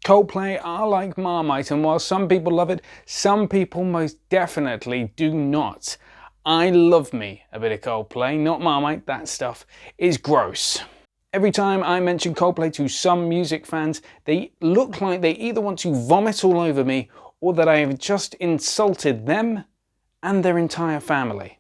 Coldplay are like Marmite, and while some people love it, some people most definitely do not. I love me a bit of Coldplay, not Marmite. That stuff is gross. Every time I mention Coldplay to some music fans, they look like they either want to vomit all over me or that I have just insulted them and their entire family.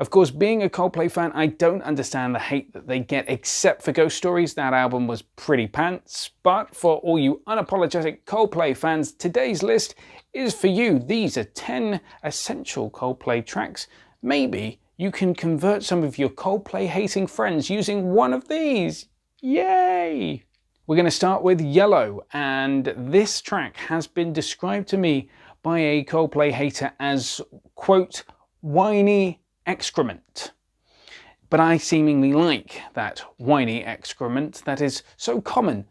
Of course, being a Coldplay fan, I don't understand the hate that they get, except for Ghost Stories. That album was pretty pants. But for all you unapologetic Coldplay fans, today's list is for you. These are 10 essential Coldplay tracks. Maybe you can convert some of your Coldplay hating friends using one of these. Yay! We're going to start with Yellow, and this track has been described to me by a Coldplay hater as, quote, whiny excrement. But I seemingly like that whiny excrement that is so common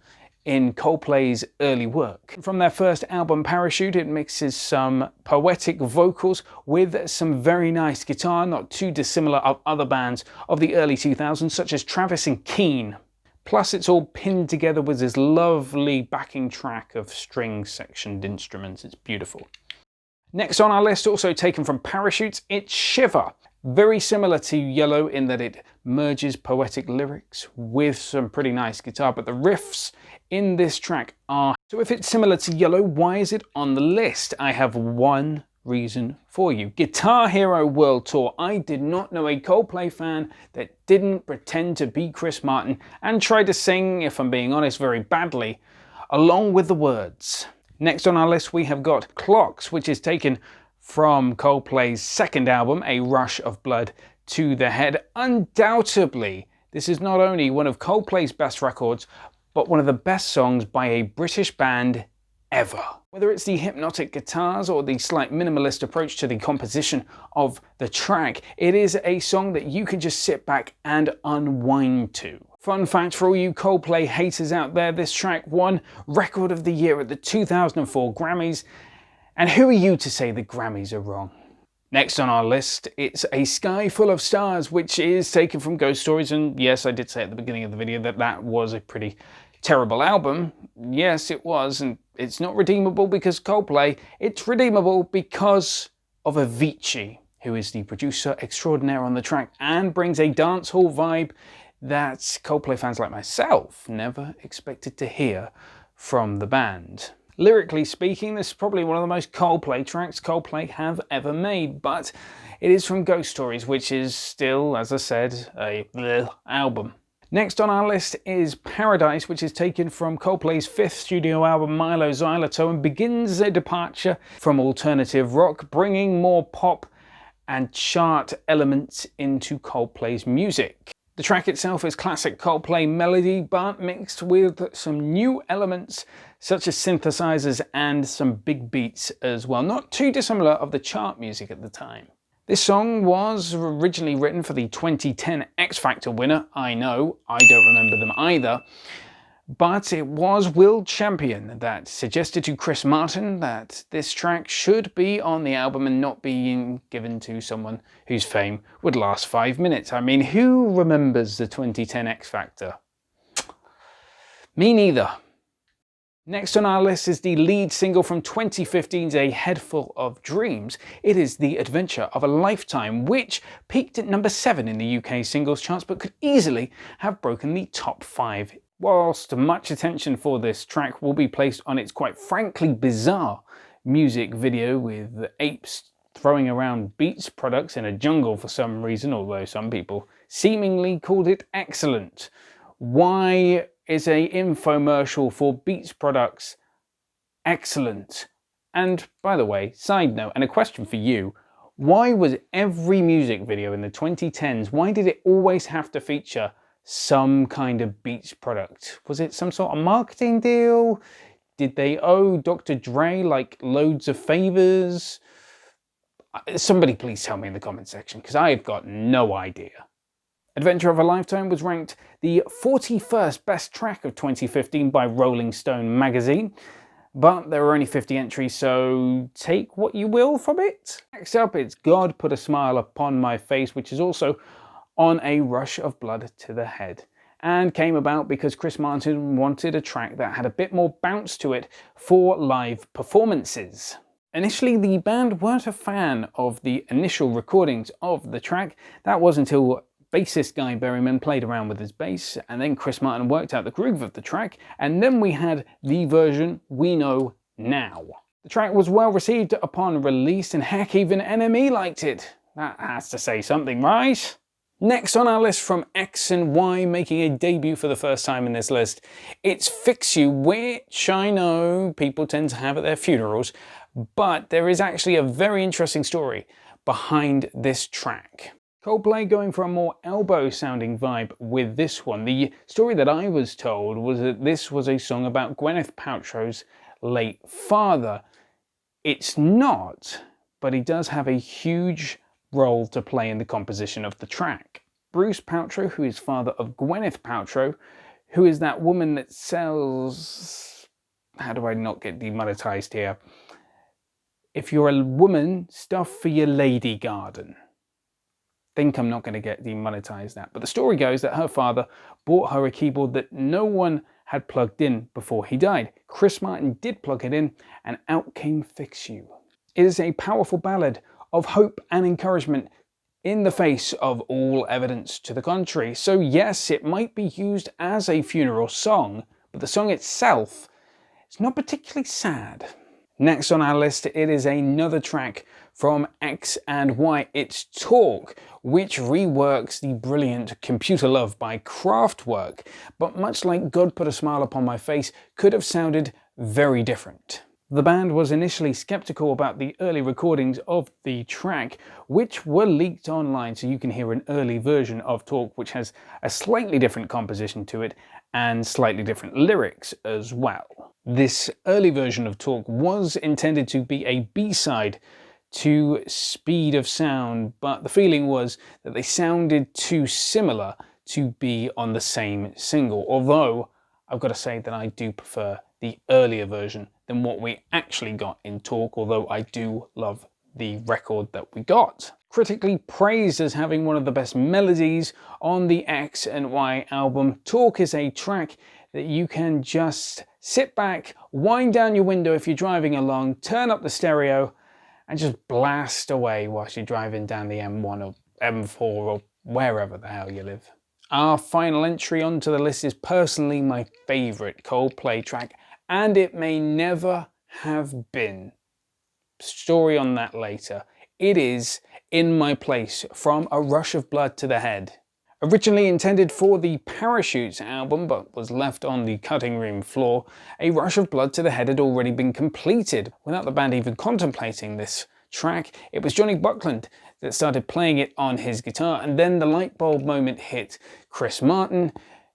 in Coldplay's early work. From their first album Parachute, it mixes some poetic vocals with some very nice guitar, not too dissimilar of other bands of the early 2000s such as Travis and Keane. Plus it's all pinned together with this lovely backing track of string sectioned instruments. It's beautiful. Next on our list, also taken from Parachute, it's Shiva. Very similar to Yellow in that it merges poetic lyrics with some pretty nice guitar, but the riffs in this track are... So if it's similar to Yellow, why is it on the list? I have one reason for you. Guitar Hero World Tour. I did not know a Coldplay fan that didn't pretend to be Chris Martin and try to sing, if I'm being honest, very badly, along with the words. Next on our list we have got Clocks, which is taken from Coldplay's second album, A Rush of Blood to the Head. Undoubtedly, this is not only one of Coldplay's best records, but one of the best songs by a British band ever. Whether it's the hypnotic guitars or the slight minimalist approach to the composition of the track, it is a song that you can just sit back and unwind to. Fun fact for all you Coldplay haters out there, this track won Record of the Year at the 2004 Grammys. And who are you to say the Grammys are wrong? Next on our list, it's A Sky Full of Stars, which is taken from Ghost Stories. And yes, I did say at the beginning of the video that that was a pretty terrible album. Yes, it was. And it's not redeemable because Coldplay. It's redeemable because of Avicii, who is the producer extraordinaire on the track and brings a dancehall vibe that Coldplay fans like myself never expected to hear from the band. Lyrically speaking, this is probably one of the most Coldplay tracks Coldplay have ever made, but it is from Ghost Stories, which is still, as I said, a bleh album. Next on our list is Paradise, which is taken from Coldplay's fifth studio album, Milo Xyloto, and begins a departure from alternative rock, bringing more pop and chart elements into Coldplay's music. The track itself is classic Coldplay melody, but mixed with some new elements such as synthesizers and some big beats as well, not too dissimilar of the chart music at the time. This song was originally written for the 2010 X Factor winner. I know, I don't remember them either. But it was Will Champion that suggested to Chris Martin that this track should be on the album and not being given to someone whose fame would last 5 minutes. I mean, who remembers the 2010 X Factor? Me neither. Next on our list is the lead single from 2015's A Head Full of Dreams. It is The Adventure of a Lifetime, which peaked at number 7 in the UK singles charts, but could easily have broken the top 5. Whilst much attention for this track will be placed on its quite frankly bizarre music video with apes throwing around Beats products in a jungle for some reason, although some people seemingly called it excellent. Why is an infomercial for Beats products excellent? And by the way, side note, and a question for you, why was every music video in the 2010s, why did it always have to feature some kind of Beats product? Was it some sort of marketing deal? Did they owe Dr. Dre like loads of favors? Somebody please tell me in the comment section, because I've got no idea. Adventure of a Lifetime was ranked the 41st best track of 2015 by Rolling Stone magazine, but there were only 50 entries, so take what you will from it. Next up, it's God Put a Smile Upon My Face, which is also on A Rush of Blood to the Head. and came about because Chris Martin wanted a track that had a bit more bounce to it for live performances. Initially, the band weren't a fan of the initial recordings of the track. That was until bassist Guy Berryman played around with his bass, and then Chris Martin worked out the groove of the track, and then we had the version we know now. The track was well received upon release, and heck, even NME liked it. That has to say something, right? Next on our list from X and Y, making a debut for the first time in this list, it's Fix You, which I know people tend to have at their funerals, but there is actually a very interesting story behind this track. Coldplay going for a more elbow-sounding vibe with this one. The story that I was told was that this was a song about Gwyneth Paltrow's late father. It's not, but he does have a huge role to play in the composition of the track. Bruce Paltrow, who is father of Gwyneth Paltrow, who is that woman that sells... How do I not get demonetized here? If you're a woman, stuff for your lady garden. Think I'm not going to get demonetized that. But the story goes that her father bought her a keyboard that no one had plugged in before he died. Chris Martin did plug it in, and out came Fix You. It is a powerful ballad of hope and encouragement in the face of all evidence to the contrary. So yes, it might be used as a funeral song, but the song itself is not particularly sad. Next on our list, it is another track from X and Y. It's Talk, which reworks the brilliant Computer Love by Kraftwerk, but much like God Put a Smile Upon My Face, could have sounded very different. The band was initially skeptical about the early recordings of the track, which were leaked online, so you can hear an early version of Talk which has a slightly different composition to it and slightly different lyrics as well. This early version of Talk was intended to be a B-side to Speed of Sound, but the feeling was that they sounded too similar to be on the same single, although I've got to say that I do prefer the earlier version than what we actually got in Talk, although I do love the record that we got. Critically praised as having one of the best melodies on the X and Y album, Talk is a track that you can just sit back, wind down your window if you're driving along, turn up the stereo, and just blast away whilst you're driving down the M1 or M4 or wherever the hell you live. Our final entry onto the list is personally my favourite Coldplay track, and it may never have been. Story on that later. It is In My Place from A Rush of Blood to the Head. Originally intended for the Parachutes album, but was left on the cutting room floor, A Rush of Blood to the Head had already been completed without the band even contemplating this track. It was Johnny Buckland that started playing it on his guitar, and then the light bulb moment hit Chris Martin,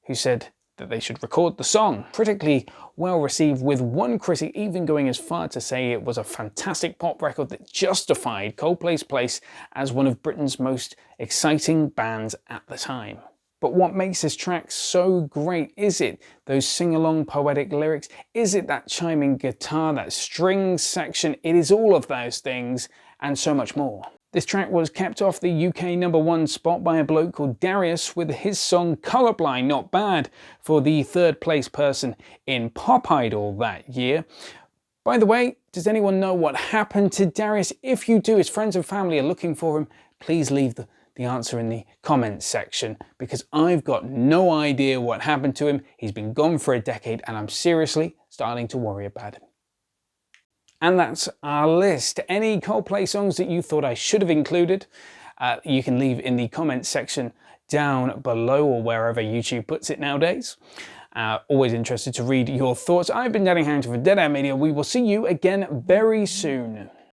who said that they should record the song. Critically well received, with one critic even going as far to say it was a fantastic pop record that justified Coldplay's place as one of Britain's most exciting bands at the time. But what makes this track so great? Is it those sing-along poetic lyrics? Is it that chiming guitar, that strings section? It is all of those things and so much more. This track was kept off the UK #1 spot by a bloke called Darius with his song Colorblind, not bad for the third place person in Pop Idol that year. By the way, does anyone know what happened to Darius? If you do, his friends and family are looking for him, please leave the answer in the comments section, because I've got no idea what happened to him. He's been gone for a decade and I'm seriously starting to worry about him. And that's our list. Any Coldplay songs that you thought I should have included, you can leave in the comments section down below, or wherever YouTube puts it nowadays. Always interested to read your thoughts. I've been Danny Harrington for Dead Air Media. We will see you again very soon.